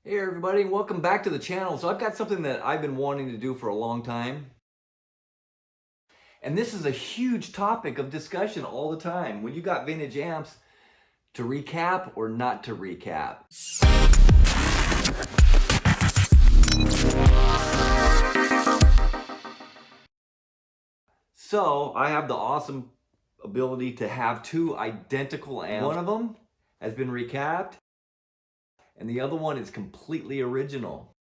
Hey everybody, and welcome back to the channel. So I've got something that I've been wanting to do for a long time. And this is a huge topic of discussion all the time. When you got vintage amps, to recap or not to recap. So I have the awesome ability to have two identical amps. One of them has been recapped and the other one is completely original.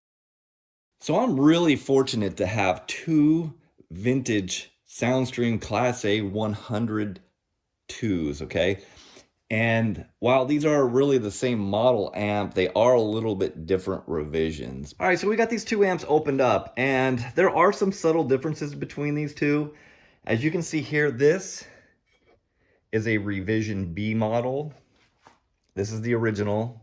So I'm really fortunate to have two vintage Soundstream Class A 102s, okay? And while these are really the same model amp, they are a little bit different revisions. All right, so we got these two amps opened up, and there are some subtle differences between these two. As you can see here, this is a revision B model. This is the original.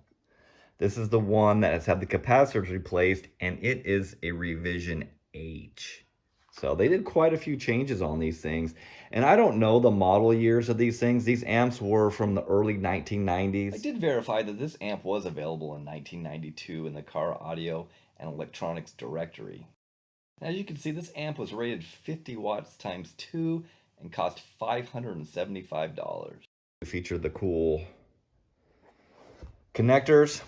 This is the one that has had the capacitors replaced, and it is a revision H. So they did quite a few changes on these things. And I don't know the model years of these things. These amps were from the early 1990s. I did verify that this amp was available in 1992 in the Car Audio and Electronics directory. As you can see, this amp was rated 50 watts times 2 and cost $575. It featured the cool connectors.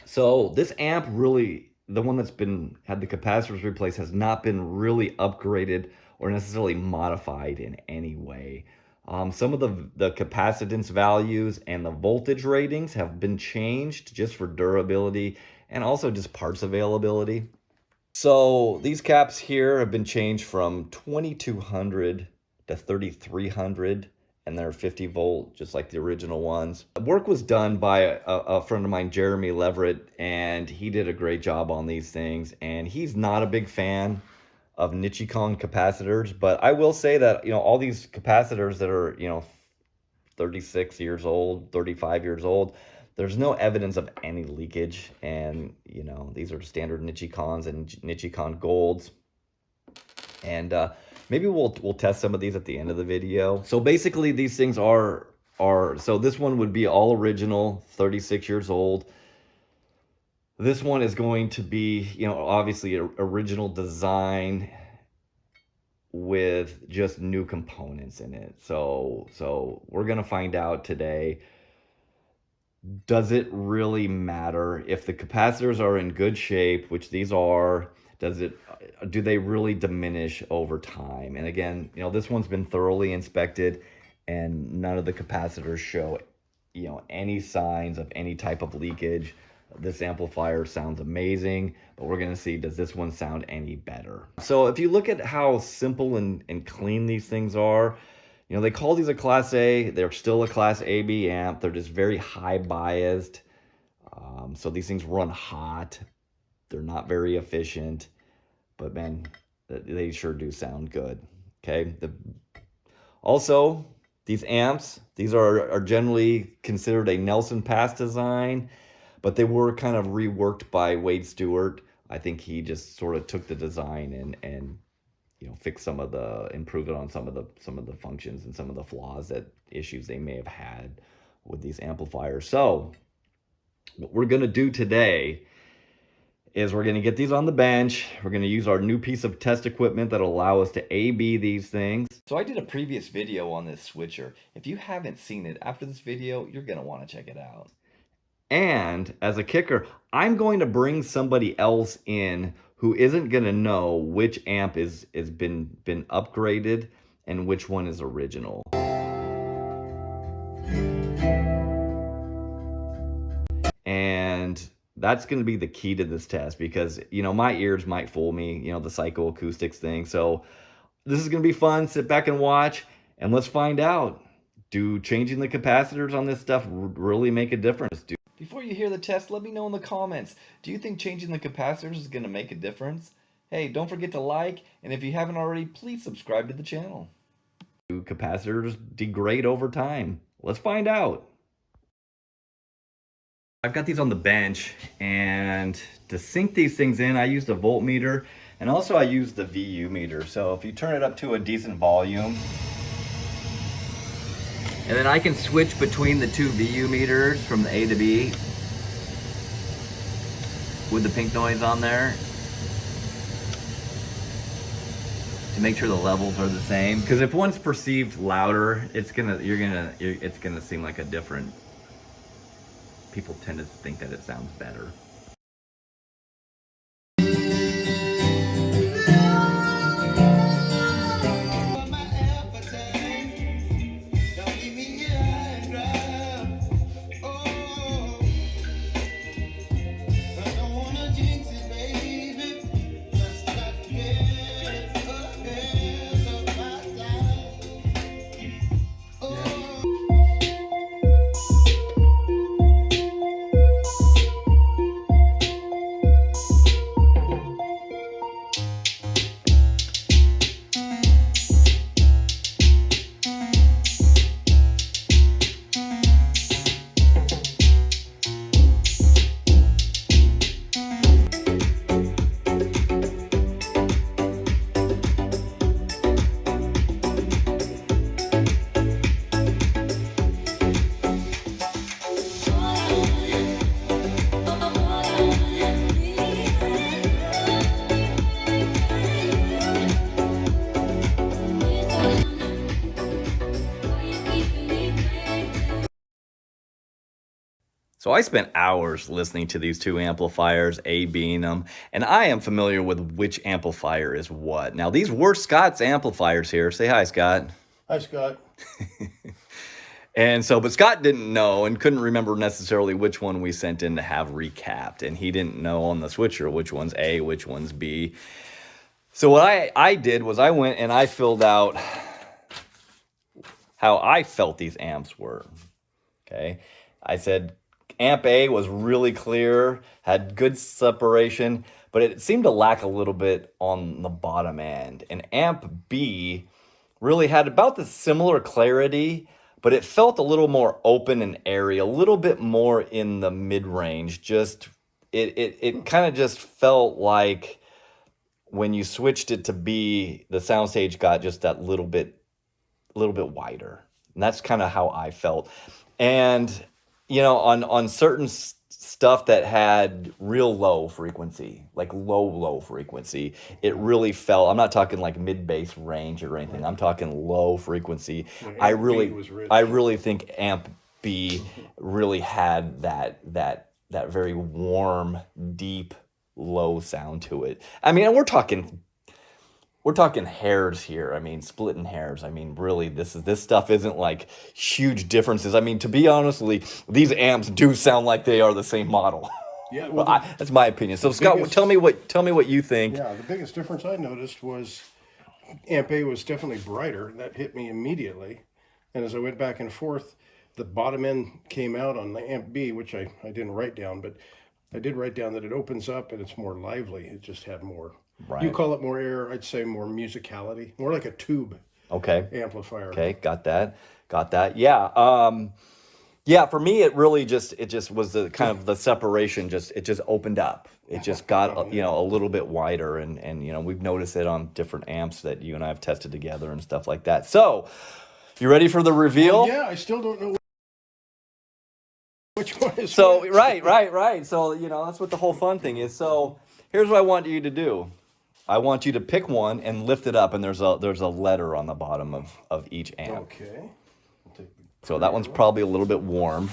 So this amp really, the one that's been had the capacitors replaced, has not been really upgraded or necessarily modified in any way. Some of the capacitance values and the voltage ratings have been changed just for durability and also just parts availability. So these caps here have been changed from 2200 to 3300, and they're 50 volt, just like the original ones. The work was done by a friend of mine, Jeremy Leverett, and he did a great job on these things. And he's not a big fan of Nichicon capacitors, but I will say that, all these capacitors that are, 36 years old, 35 years old, there's no evidence of any leakage. And, these are standard Nichicons and Nichicon Golds. And maybe we'll test some of these at the end of the video. So basically these things are so this one would be all original, 36 years old. This one is going to be, obviously original design with just new components in it. So we're going to find out today, does it really matter if the capacitors are in good shape, which these are? Do they really diminish over time? And again, this one's been thoroughly inspected and none of the capacitors show, any signs of any type of leakage. This amplifier sounds amazing, but we're gonna see, does this one sound any better? So if you look at how simple and clean these things are, they call these a Class A. They're still a Class AB amp. They're just very high biased. So these things run hot. They're not very efficient, but man, they sure do sound good. Okay. Also, these amps, these are generally considered a Nelson Pass design, but they were kind of reworked by Wade Stewart. I think he just sort of took the design and fix improve it on some of the functions and some of the flaws, that issues they may have had with these amplifiers. So what we're going to do today is we're going to get these on the bench. We're going to use our new piece of test equipment that'll allow us to A/B these things. So I did a previous video on this switcher. If you haven't seen it after this video, you're going to want to check it out. And as a kicker, I'm going to bring somebody else in who isn't going to know which amp is been upgraded and which one is original. And that's going to be the key to this test, because my ears might fool me, the psychoacoustics thing. So this is going to be fun. Sit back and watch, and let's find out, do changing the capacitors on this stuff really make a difference? Before you hear the test, let me know in the comments. Do you think changing the capacitors is going to make a difference? Hey, don't forget to like, and if you haven't already, please subscribe to the channel. Do capacitors degrade over time? Let's find out. I've got these on the bench, and to sync these things in, I used a voltmeter, and also I used the VU meter. So if you turn it up to a decent volume, and then I can switch between the two VU meters from the A to B. with the pink noise on there to make sure the levels are the same. Because if one's perceived louder, it's gonna seem like a different. People tend to think that it sounds better. So I spent hours listening to these two amplifiers, A being them, and I am familiar with which amplifier is what. Now, these were Scott's amplifiers here. Say hi, Scott. Hi, Scott. And so, but Scott didn't know and couldn't remember necessarily which one we sent in to have recapped. And he didn't know on the switcher which one's A, which one's B. So what I did was I went and I filled out how I felt these amps were. Okay. I said amp A was really clear, had good separation, but it seemed to lack a little bit on the bottom end. And amp B really had about the similar clarity, but it felt a little more open and airy, a little bit more in the mid-range. Just it kind of just felt like when you switched it to B, the soundstage got just that little bit wider. And that's kind of how I felt. And you know, on certain stuff that had real low frequency, like low frequency, it really felt. I'm not talking like mid bass range or anything. I'm talking low frequency. Yeah, I amp really B was rich. I really think amp B really had that very warm, deep, low sound to it. I mean, and we're talking hairs here. I mean, splitting hairs. I mean, really, this stuff isn't like huge differences. I mean, to be honestly, these amps do sound like they are the same model. Yeah, Well, that's my opinion. So, Scott, biggest- tell me what you think. Yeah, the biggest difference I noticed was amp A was definitely brighter. That hit me immediately. And as I went back and forth, the bottom end came out on the amp B, which I didn't write down, but I did write down that it opens up and it's more lively. It just had more. Right. You call it more air, I'd say more musicality, more like a tube Okay. amplifier. Okay. Got that. Yeah. Yeah. For me, it just was the kind of the separation. It just opened up. It just got a little bit wider, and we've noticed it on different amps that you and I have tested together and stuff like that. So, you ready for the reveal? Yeah, I still don't know which one is So which. right. So that's what the whole fun thing is. So here's what I want you to do. I want you to pick one and lift it up, and there's a letter on the bottom of each amp. Okay. I'll take the So that one's probably a little bit warm.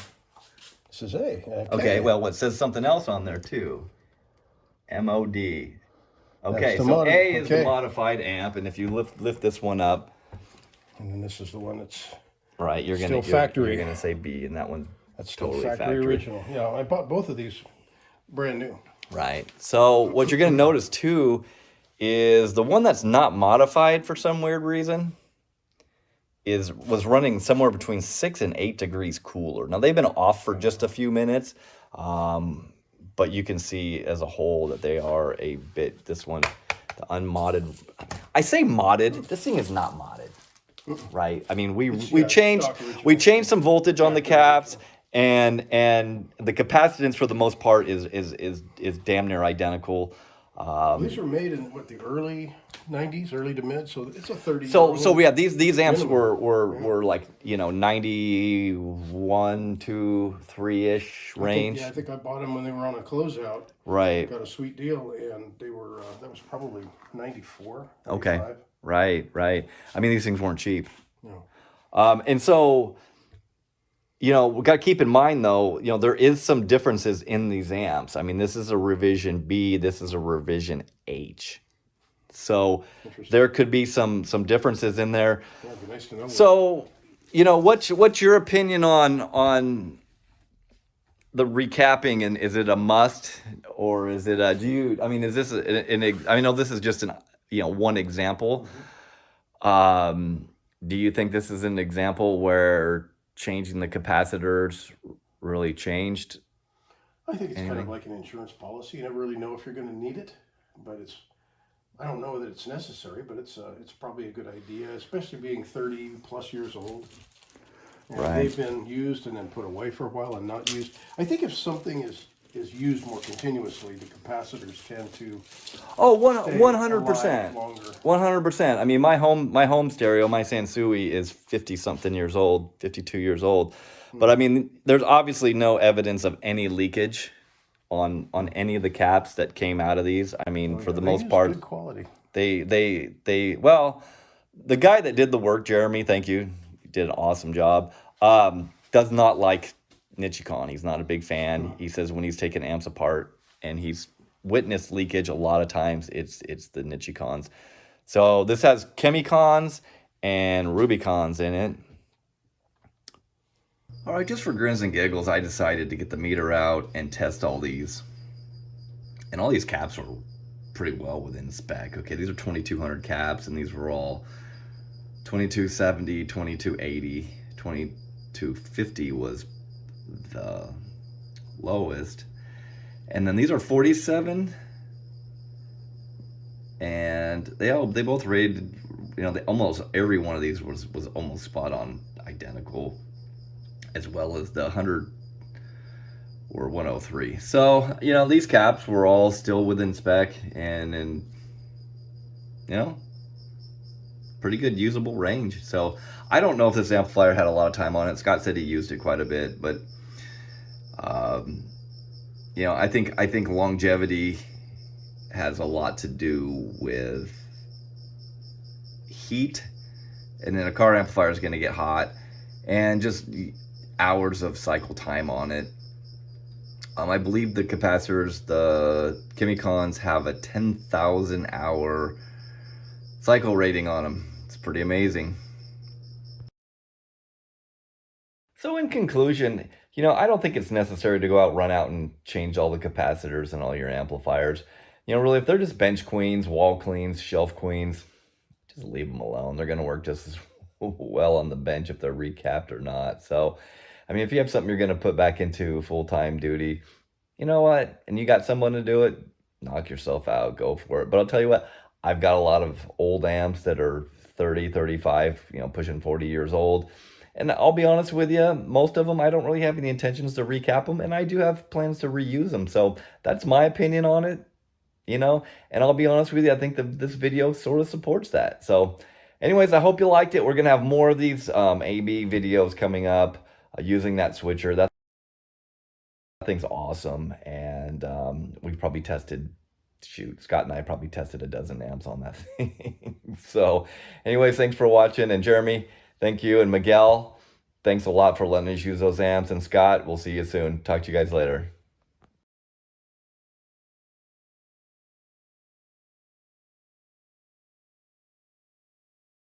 This is A. Okay. Well, it says something else on there too. MOD. Okay. That's the So mod- A is the okay. modified amp, and if you lift this one up, And then this is the one that's right, you're Still gonna factory. You're gonna say B, and that one's still totally factory original. Yeah, I bought both of these brand new. Right. So what you're going to notice too is the one that's not modified for some weird reason was running somewhere between 6 and 8 degrees cooler. Now they've been off for just a few minutes, but you can see as a whole that they are a bit. This one, the unmodded. I say modded. This thing is not modded, right? I mean we changed stock original. some voltage on the caps. And the capacitance for the most part is damn near identical. These were made in what, the early '90s, early to mid, so it's a 30. So yeah, these amps minimum. were like, 91 to 3-ish range. I think I bought them when they were on a closeout. Right. Got a sweet deal, and they were that was probably 94. Okay. 95. Right. I mean, these things weren't cheap. No. And so, we got to keep in mind though, there is some differences in these amps. I mean, this is a revision B, this is a revision H. So there could be some differences in there. Yeah, it'd be nice to know. So, what's your opinion on the recapping, and is it a must, or is it a, is this I know this is just one example. Do you think this is an example where changing the capacitors really changed? I think it's kind of like an insurance policy. You never really know if you're going to need it, but I don't know that it's necessary, but it's probably a good idea, especially being 30 plus years old. And Right. They've been used and then put away for a while and not used. I think if something is used more continuously, the capacitors tend to Oh, stay 100%. alive longer. 100%. I mean, my home stereo, my Sansui, is 50 something years old, 52 years old. But I mean, there's obviously no evidence of any leakage on any of the caps that came out of these. I mean, for the They most use part, good quality. well, the guy that did the work, Jeremy, thank you, you did an awesome job. Does not like Nichicon. He's not a big fan. He says when he's taken amps apart and he's witnessed leakage a lot of times, it's the Nichicons. So this has Chemi Cons and Rubycons in it. All right, just for grins and giggles, I decided to get the meter out and test all these. And all these caps were pretty well within spec. Okay, these are 2200 caps, and these were all 2270, 2280, 2250 was the lowest. And then these are 47, and they both rated, almost every one of these was almost spot on identical, as well as the 100 were 103. So, these caps were all still within spec and pretty good usable range. So I don't know if this amplifier had a lot of time on it. Scott said he used it quite a bit, but I think longevity has a lot to do with heat, and then a car amplifier is going to get hot, and just hours of cycle time on it. I believe the capacitors, the Chemi Cons, have a 10,000 hour cycle rating on them. It's pretty amazing. So in conclusion, I don't think it's necessary to go out, run out and change all the capacitors and all your amplifiers. Really, if they're just bench queens, wall cleans, shelf queens, just leave them alone. They're going to work just as well on the bench if they're recapped or not. So, I mean, if you have something you're going to put back into full-time duty, you know what? And you got someone to do it, knock yourself out, go for it. But I'll tell you what, I've got a lot of old amps that are 30, 35, pushing 40 years old. And I'll be honest with you, most of them, I don't really have any intentions to recap them, and I do have plans to reuse them. So that's my opinion on it, and I'll be honest with you, I think this video sort of supports that. So anyways, I hope you liked it. We're going to have more of these AB videos coming up using that switcher. That thing's awesome. And we've probably tested, Scott and I probably tested a dozen amps on that thing. So anyways, thanks for watching. And Jeremy, thank you. And Miguel, thanks a lot for letting us use those amps. And Scott, we'll see you soon. Talk to you guys later.